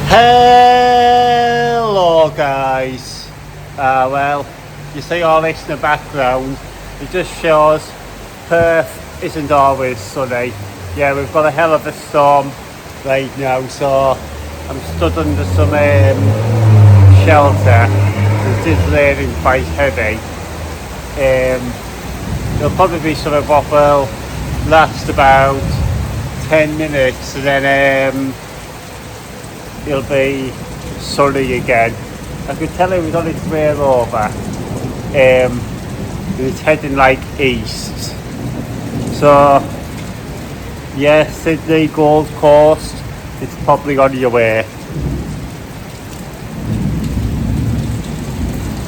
Hello guys, well, you see all this in the background, it just shows Perth isn't always sunny. Yeah, we've got a hell of a storm right now, so I'm stood under some shelter. It is raining quite heavy. It'll probably be sort of what will last about 10 minutes and then it'll be sunny again. I could tell it was on its way over. It's heading like east. So yeah, Sydney, Gold Coast, it's probably on your way.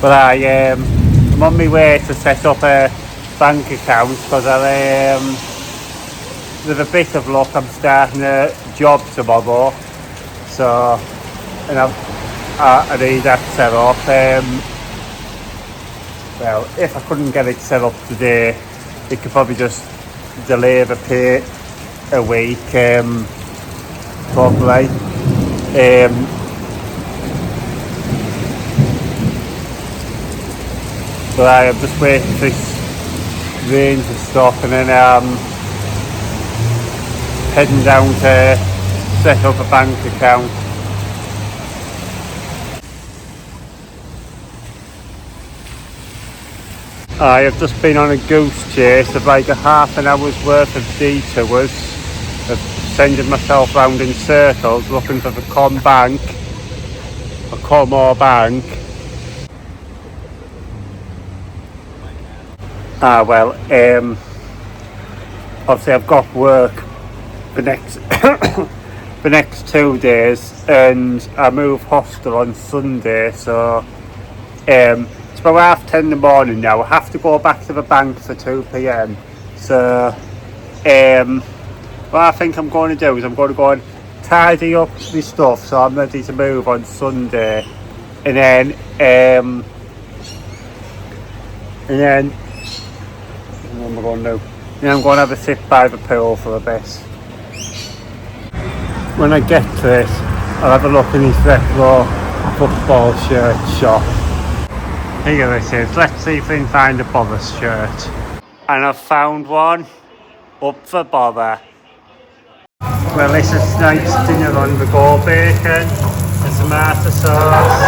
But I'm on my way to set up a bank account because with a bit of luck I'm starting a job tomorrow. So, and I need that set up. Well, if I couldn't get it set up today, it could probably just delay the pay a week, probably. But I'm just waiting for this rain to stop and then heading down to set up a bank account. I have just been on a goose chase of like a half an hour's worth of detours, of sending myself round in circles looking for the Comore Bank. Well, obviously I've got work the next 2 days and I move Hostel on Sunday, so it's about 10:30 in the morning now. I have to go back to the bank for 2 p.m. So what I think I'm going to do is I'm going to go and tidy up my stuff so I'm ready to move on Sunday, and then what am I going to do? Then I'm going to have a sit by the pool for a bit. When I get to it, I'll have a look in his retro football shirt shop. Here it is. Let's see if we can find a bother shirt. And I've found one. Up for bother. Well, this is tonight's dinner on the go: bacon, the tomato sauce,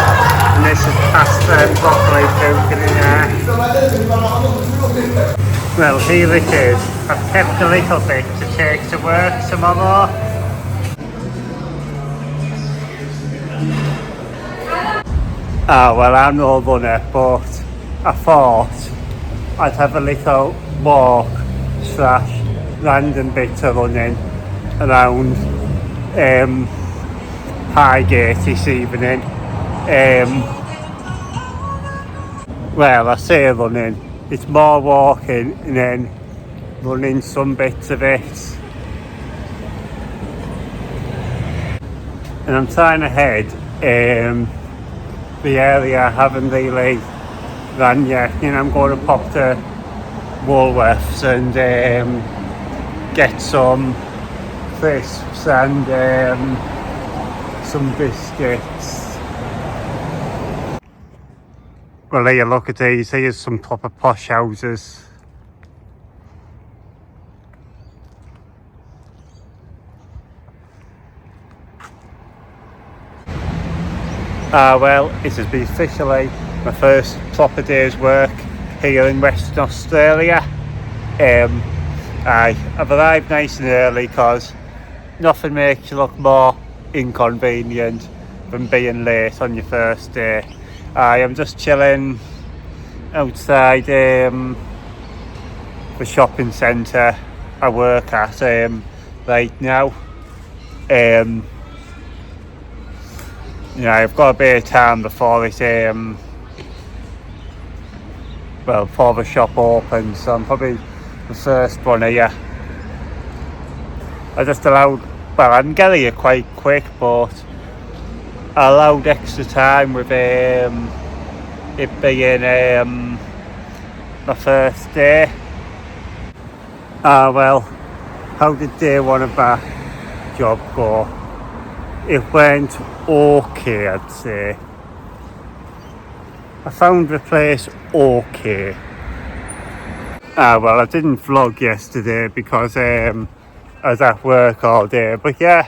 and this is pasta and broccoli cooking in there. Well, here it is. I've kept a little bit to take to work tomorrow. Well, I'm no runner, but I thought I'd have a little walk / random bit of running around Highgate this evening. Well, I say running, it's more walking and then running some bits of it. And I'm trying to head the area I haven't really ran yet. You know, I'm going to pop to Woolworths and get some crisps and some biscuits. Well, here, look at these. Here's some proper posh houses. Well, it has been officially my first proper day's work here in Western Australia. I've arrived nice and early because nothing makes you look more inconvenient than being late on your first day. I am just chilling outside the shopping centre I work at right now. I've got a bit of time before it before the shop opens, so I'm probably the first one here. I can get here quite quick, but I allowed extra time with it being my first day. Well, how did day one of my job go? it went okay, I'd say. I found the place okay. Well, I didn't vlog yesterday because I was at work all day, but yeah,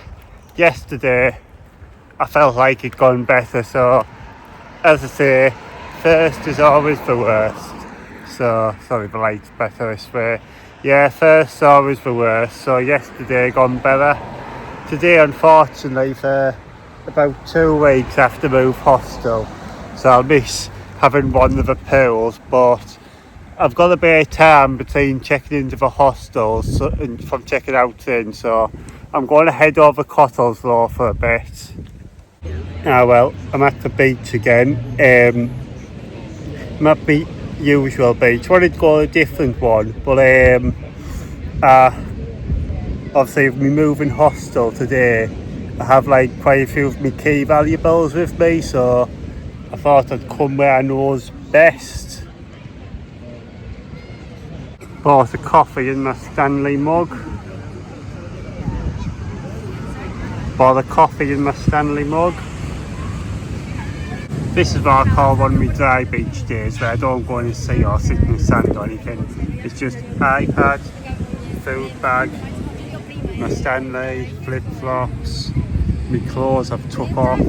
yesterday I felt like it'd gone better, so as I say, first is always the worst. So, sorry, the light's better this way. Yeah, first is always the worst, so yesterday gone better. Today, unfortunately, for about 2 weeks I have to move hostel, so I'll miss having one of the pools, but I've got a bit of time between checking into the hostels and from checking out in, so I'm going to head over Cottleslaw for a bit. Well, I'm at the beach again. I'm at the usual beach. Wanted to go to a different one, but obviously with me moving hostel today, I have like quite a few of my key valuables with me, so I thought I'd come where I know's best. Bought a coffee in my Stanley mug. This is what I call one of my dry beach days, where I don't go in the sea or sit in the sand or anything. It's just iPad, food bag, my Stanley, flip-flops, my clothes I've took off.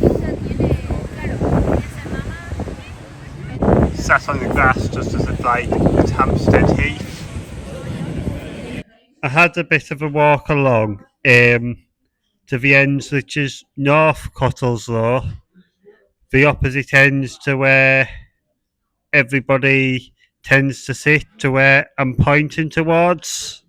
Sat on the grass just as it's like at Hampstead Heath. I had a bit of a walk along to the ends, which is North Cottleslaw, the opposite ends to where everybody tends to sit, to where I'm pointing towards.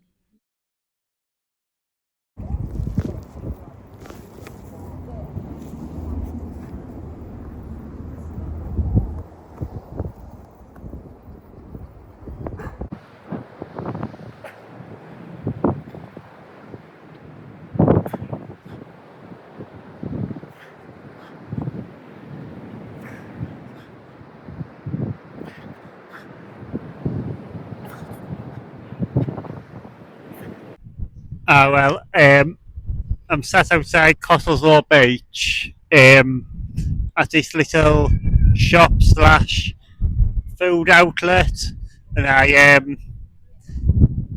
I'm sat outside Cottleslaw Beach at this little shop slash food outlet, and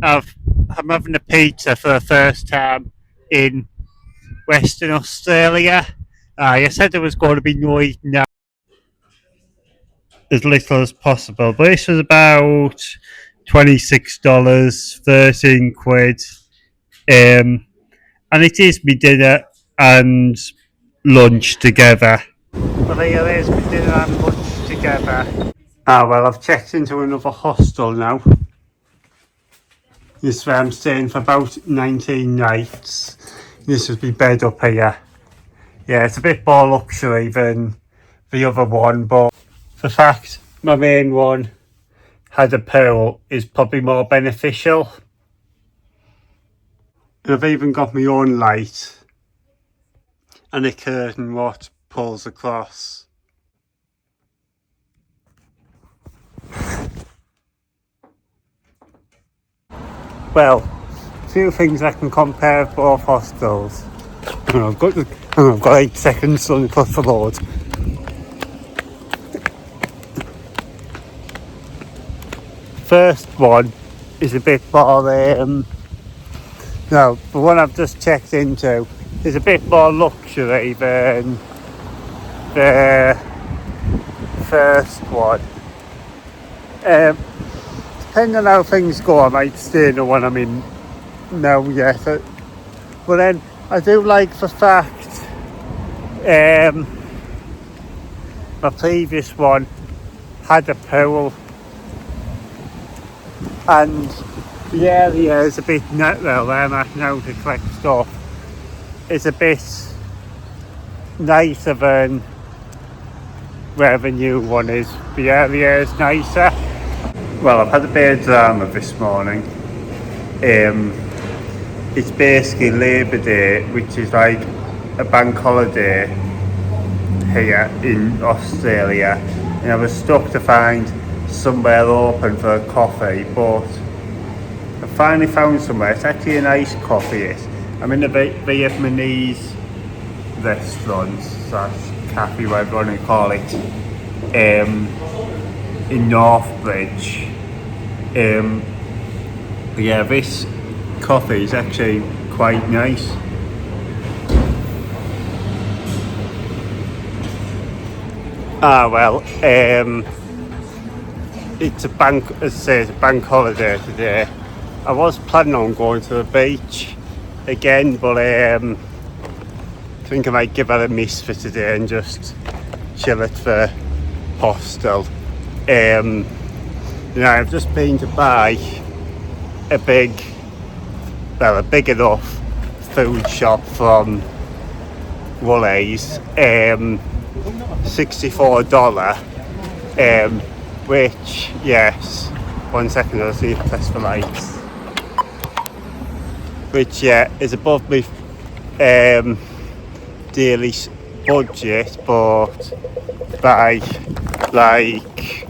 I'm having a pizza for the first time in Western Australia. I said there was going to be no eating out as little as possible, but this was about $26, 13 quid. And it is my dinner and lunch together. Well, here it is, my dinner and lunch together. Well, I've checked into another hostel now. This is where I'm staying for about 19 nights. This is my bed up here. Yeah, it's a bit more luxury than the other one, but the fact my main one had a pool is probably more beneficial. And I've even got my own light and a curtain what pulls across. Well, few things I can compare both hostels. I've got 8 seconds so across the road. First one is a bit more no, the one I've just checked into is a bit more luxury than the first one. Depending on how things go, I might stay in the one I'm in now yet. But then I do like the fact my previous one had a pool, and the area is a bit well where I'm at now to collect stuff. It's a bit nicer than where the new one is. The area is nicer. Well, I've had a bit of drama this morning. It's basically Labour Day, which is like a bank holiday here in Australia, and I was stuck to find somewhere open for a coffee, but I finally found somewhere. It's actually a nice coffee. I'm in the Vietnamese restaurant slash cafe, whatever you want to call it, in Northbridge. But yeah, this coffee is actually quite nice. It's a bank, as I say, it's a bank holiday today. I was planning on going to the beach again, but I think I might give it a miss for today and just chill at the hostel. I've just been to buy a big enough food shop from Woolies, $64, which, yes, 1 second, I'll see if I test the lights, which, yeah, is above me daily budget, but by, like,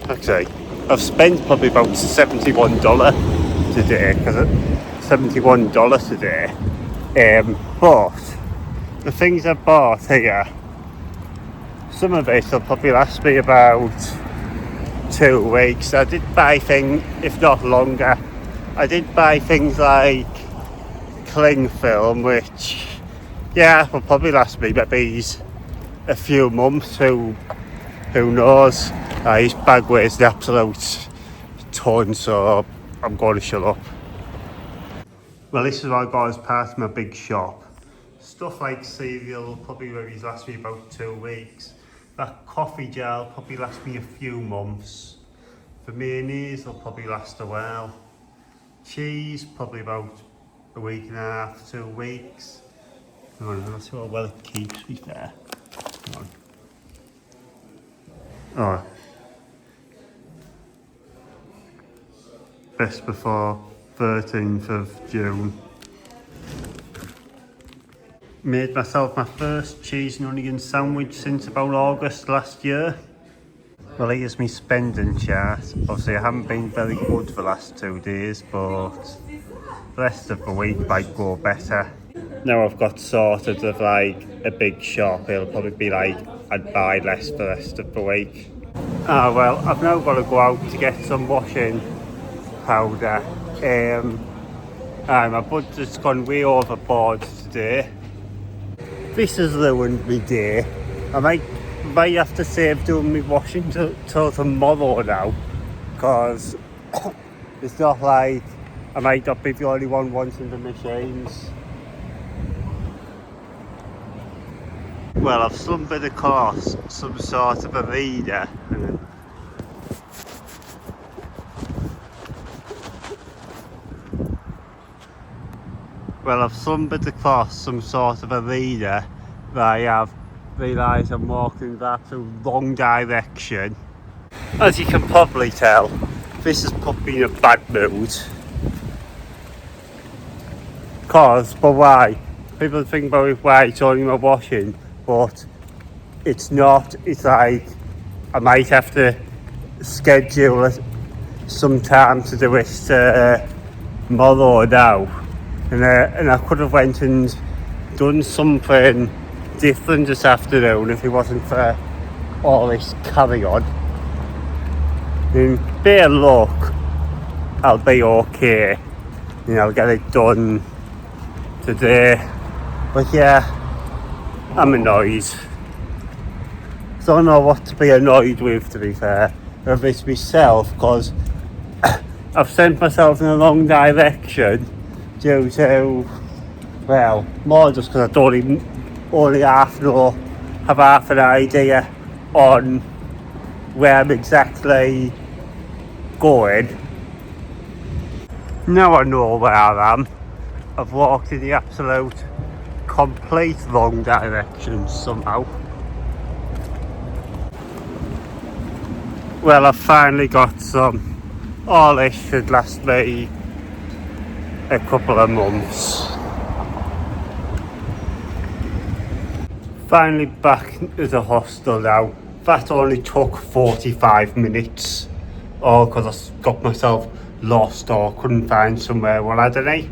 actually, I've spent probably about $71 today, because $71 today, but the things I bought here, some of it will probably last me about 2 weeks. I did buy things, if not longer. I did buy things like cling film, which, yeah, will probably last me maybe a few months. Who knows? His bag weighs the absolute ton, so I'm going to shut up. Well, this is what I got as part of my big shop. Stuff like cereal probably last me about 2 weeks. That coffee jar will probably last me a few months. The mayonnaise will probably last a while. Cheese, probably about a week and a half, 2 weeks. Let's see how well it keeps me there. Oh. Best before 13th of June. Made myself my first cheese and onion sandwich since about August last year. Well, here's my spending chart. Obviously I haven't been very good for the last 2 days, but the rest of the week might go better. Now I've got sorted of like a big shop, it'll probably be like I'd buy less for the rest of the week. Well, I've now got to go out to get some washing powder. My budget's gone way overboard today. This has ruined my day. I might have to save doing my washing till tomorrow now, because it's not like I might not be the only one wanting the machines. Well, I've stumbled across some sort of a reader. Well, I've stumbled across some sort of a reader that I have realised I'm walking in the absolute wrong direction. As you can probably tell, this has put me in a bad mood. But why? People think about it, why it's only my washing, but it's not. It's like I might have to schedule some time to do it tomorrow now. And I could have went and done something different this afternoon if it wasn't for all this carry on. In bare luck, I'll be okay. I'll get it done today. But yeah, I'm annoyed. Don't know what to be annoyed with, to be fair. Whether it's myself, because I've sent myself in the wrong direction due to, well, more just because I don't even only have half an idea on where I'm exactly going. Now I know where I am. I've walked in the absolute complete wrong direction somehow. Well, I've finally got some. All this should last me a couple of months. Finally back at the hostel now. That only took 45 minutes. All because I got myself lost or couldn't find somewhere. Well, had any?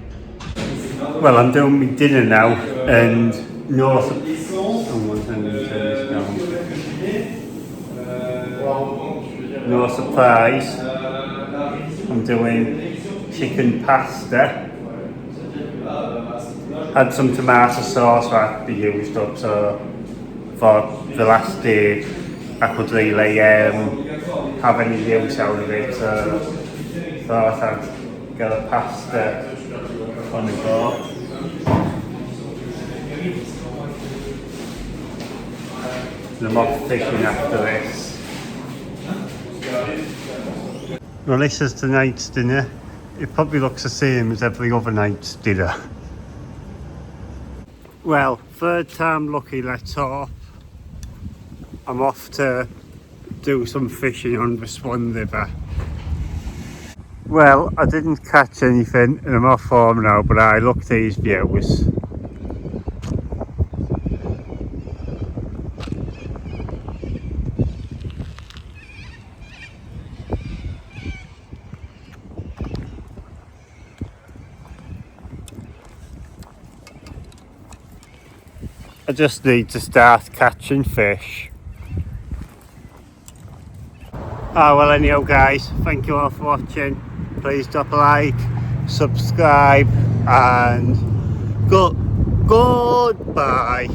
Well, I'm doing my dinner now, and no, someone turn this down. No surprise, I'm doing chicken pasta. Had some tomato sauce that be used up, so for the last day I could really have any use out of it. So thought I'd get a pasta on the go. And I'm off fishing after this. Well, this is tonight's dinner. It probably looks the same as every other night's dinner. Well, third time lucky, let's hope. I'm off to do some fishing on the Swan River. Well, I didn't catch anything and I'm off home now, but I look at these views. I just need to start catching fish. Well anyhow guys, thank you all for watching. Please drop a like, subscribe and goodbye.